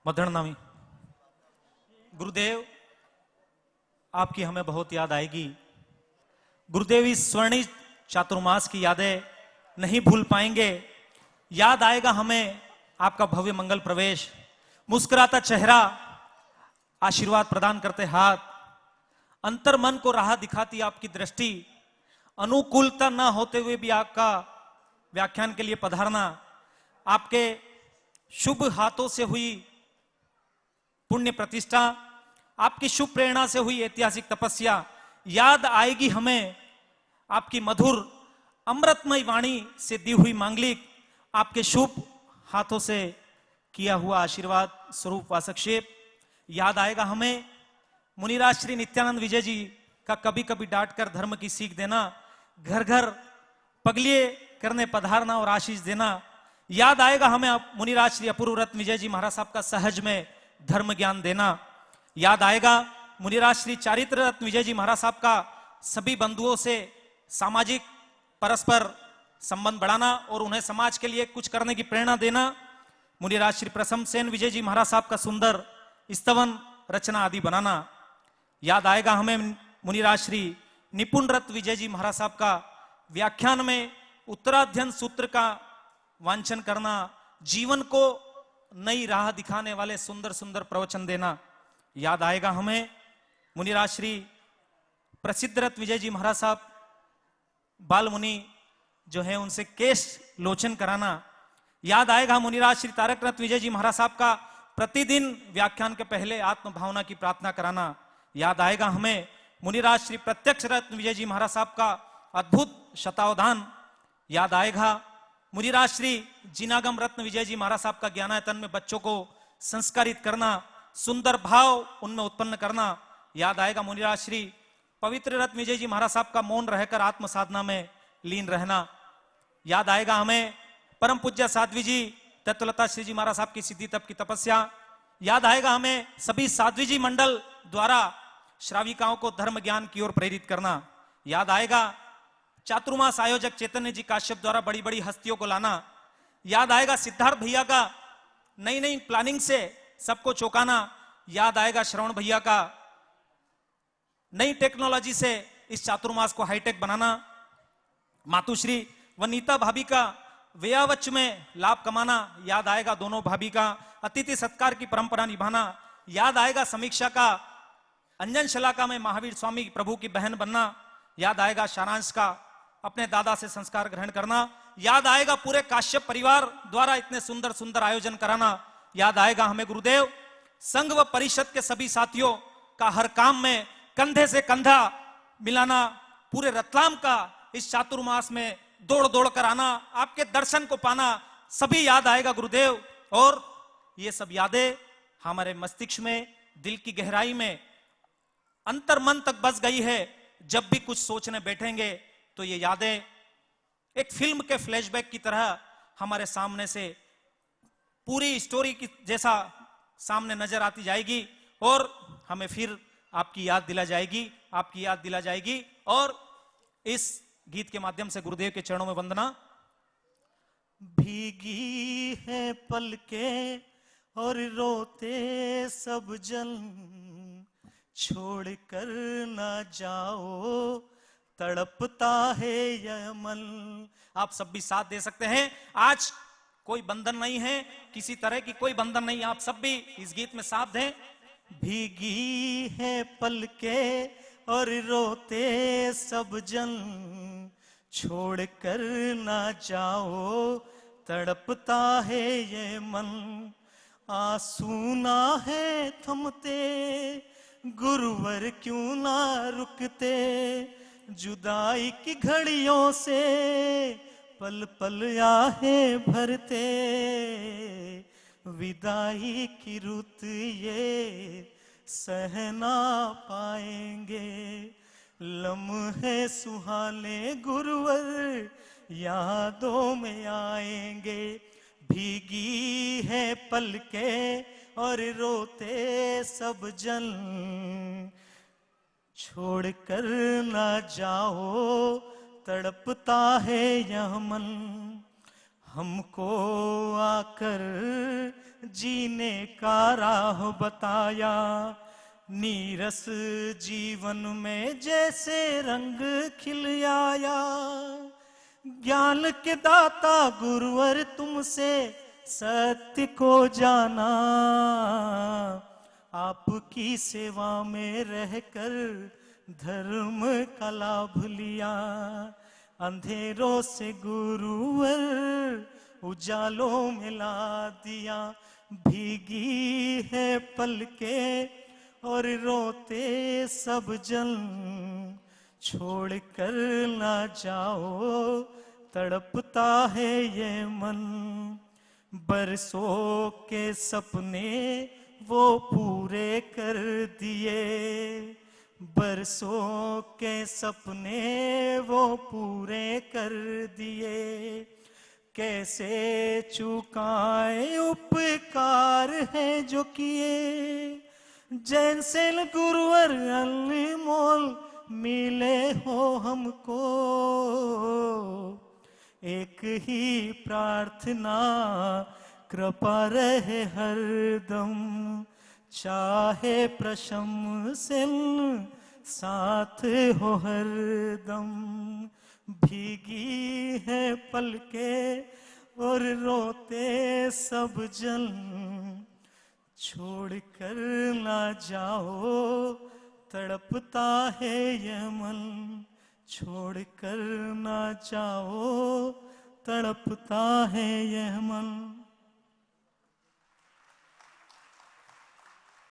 मधुरनामी गुरुदेव, आपकी हमें बहुत याद आएगी। गुरुदेव, इस स्वर्णिम चातुर्मास की यादें नहीं भूल पाएंगे। याद आएगा हमें आपका भव्य मंगल प्रवेश, मुस्कुराता चेहरा, आशीर्वाद प्रदान करते हाथ, अंतर मन को राह दिखाती आपकी दृष्टि, अनुकूलता न होते हुए भी आपका व्याख्यान के लिए पधारना, आपके शुभ हाथों से हुई पुण्य प्रतिष्ठा, आपकी शुभ प्रेरणा से हुई ऐतिहासिक तपस्या। याद आएगी हमें आपकी मधुर अमृतमय वाणी से दी हुई मांगलिक, आपके शुभ हाथों से किया हुआ आशीर्वाद स्वरूप वासक्षेप। याद आएगा हमें मुनिराज श्री नित्यानंद विजय जी का कभी कभी डांटकर धर्म की सीख देना, घर घर पगलिए करने पधारना और आशीष देना। याद आएगा हमें मुनिराज श्री अपूर्व रत्न विजय जी महाराज साहब का सहज में धर्म ज्ञान देना। याद आएगा मुनिराज श्री चारित्र रत्न विजय जी महाराज साहब का सभी बंधुओं से सामाजिक परस्पर संबंध बढ़ाना और उन्हें समाज के लिए कुछ करने की प्रेरणा देना। मुनिराज श्री प्रसम सेन विजय जी महाराज साहब का सुंदर स्तवन रचना आदि बनाना। याद आएगा हमें मुनिराज श्री निपुण रत्न विजय जी महाराज साहब का व्याख्यान में उत्तराध्ययन सूत्र का वांचन करना, जीवन को नई राह दिखाने वाले सुंदर सुंदर प्रवचन देना। याद आएगा हमें मुनिराज श्री प्रसिद्ध रत्न विजय जी महाराज साहब बाल मुनि जो है उनसे केश लोचन कराना। याद आएगा मुनिराज श्री तारक रत्न विजय जी महाराज साहब का प्रतिदिन व्याख्यान के पहले आत्म भावना की प्रार्थना कराना। याद आएगा हमें मुनिराज श्री प्रत्यक्ष रत्न विजय जी महाराज साहब का अद्भुत शतावधान। याद आएगा मुनिराज श्री जिनागम रत्न विजय जी महाराज साहब का ज्ञानायतन में बच्चों को संस्कारित करना, सुंदर भाव उनमें उत्पन्न करना। याद आएगा मुनिराज श्री पवित्र रत्न विजय जी महाराज साहब का मौन रहकर आत्म साधना में लीन रहना। याद आएगा हमें परम पूज्य साध्वी जी तत्वलता श्री जी महाराज साहब की सिद्धि तप की तपस्या। याद आएगा हमें सभी साध्वी जी मंडल द्वारा श्राविकाओं को धर्म ज्ञान की ओर प्रेरित करना। याद आएगा चातुर्मास आयोजक चैतन्य जी काश्यप द्वारा बड़ी बड़ी हस्तियों को लाना। याद आएगा सिद्धार्थ भैया का नई नई प्लानिंग से सबको चौंकाना। याद आएगा श्रवण भैया का नई टेक्नोलॉजी से इस चातुर्मास को हाईटेक बनाना। मातुश्री वनीता भाभी का व्यवच में लाभ कमाना। याद आएगा दोनों भाभी का अतिथि सत्कार की परंपरा निभाना। याद आएगा समीक्षा का अंजन शलाका में महावीर स्वामी प्रभु की बहन बनना। याद आएगा सारांश का अपने दादा से संस्कार ग्रहण करना। याद आएगा पूरे काश्यप परिवार द्वारा इतने सुंदर सुंदर आयोजन कराना। याद आएगा हमें गुरुदेव संघ व परिषद के सभी साथियों का हर काम में कंधे से कंधा मिलाना, पूरे रतलाम का इस चातुर्मास में दौड़ दौड़ कर आना, आपके दर्शन को पाना, सभी याद आएगा गुरुदेव। और ये सब यादें हमारे मस्तिष्क में, दिल की गहराई में, अंतर मन तक बस गई है। जब भी कुछ सोचने बैठेंगे तो ये यादें एक फिल्म के फ्लैशबैक की तरह हमारे सामने से पूरी स्टोरी की जैसा सामने नजर आती जाएगी और हमें फिर आपकी याद दिला जाएगी, आपकी याद दिला जाएगी। और इस गीत के माध्यम से गुरुदेव के चरणों में वंदना। भीगी है पलकें और रोते सब जन, छोड़ कर ना जाओ तड़पता है यह मन। आप सब भी साथ दे सकते हैं। आज कोई बंधन नहीं है, किसी तरह की कोई बंधन नहीं, आप सब भी इस गीत में साथ दें। भीगी है पलकें और रोते सब जन, छोड़ कर ना जाओ तड़पता है ये मन। आंसू ना है थमते, गुरुवर क्यों ना रुकते, जुदाई की घड़ियों से पल पल आहें भरते। विदाई की रुत ये सह ना पाएंगे, लम्हे सुहाने गुरुवर यादों में आएंगे। भीगी है पलकें और रोते सब जन, छोड़ कर ना जाओ तड़पता है यह मन। हमको आकर जीने का राह बताया। नीरस जीवन में जैसे रंग खिल आया। ज्ञान के दाता गुरुवर तुमसे सत्य को जाना। आपकी सेवा में रहकर धर्म का लाभ लिया। अंधेरों से गुरुवर उजालों में ला दिया। भीगी है पलकें और रोते सब जन, छोड़ कर ना जाओ तड़पता है ये मन। बरसों के सपने वो पूरे कर दिए। बरसों के सपने वो पूरे कर दिए। कैसे चुकाए उपकार है जो किए। जैन सेन गुरुवर अनमोल मिले हो हमको। एक ही प्रार्थना कृपा रहे हरदम। चाहे प्रशंसन साथ हो हरदम। भीगी है पलकें और रोते सब जन, छोड़ कर ना जाओ तड़पता है ये मन। छोड़ कर ना जाओ तड़पता है ये मन।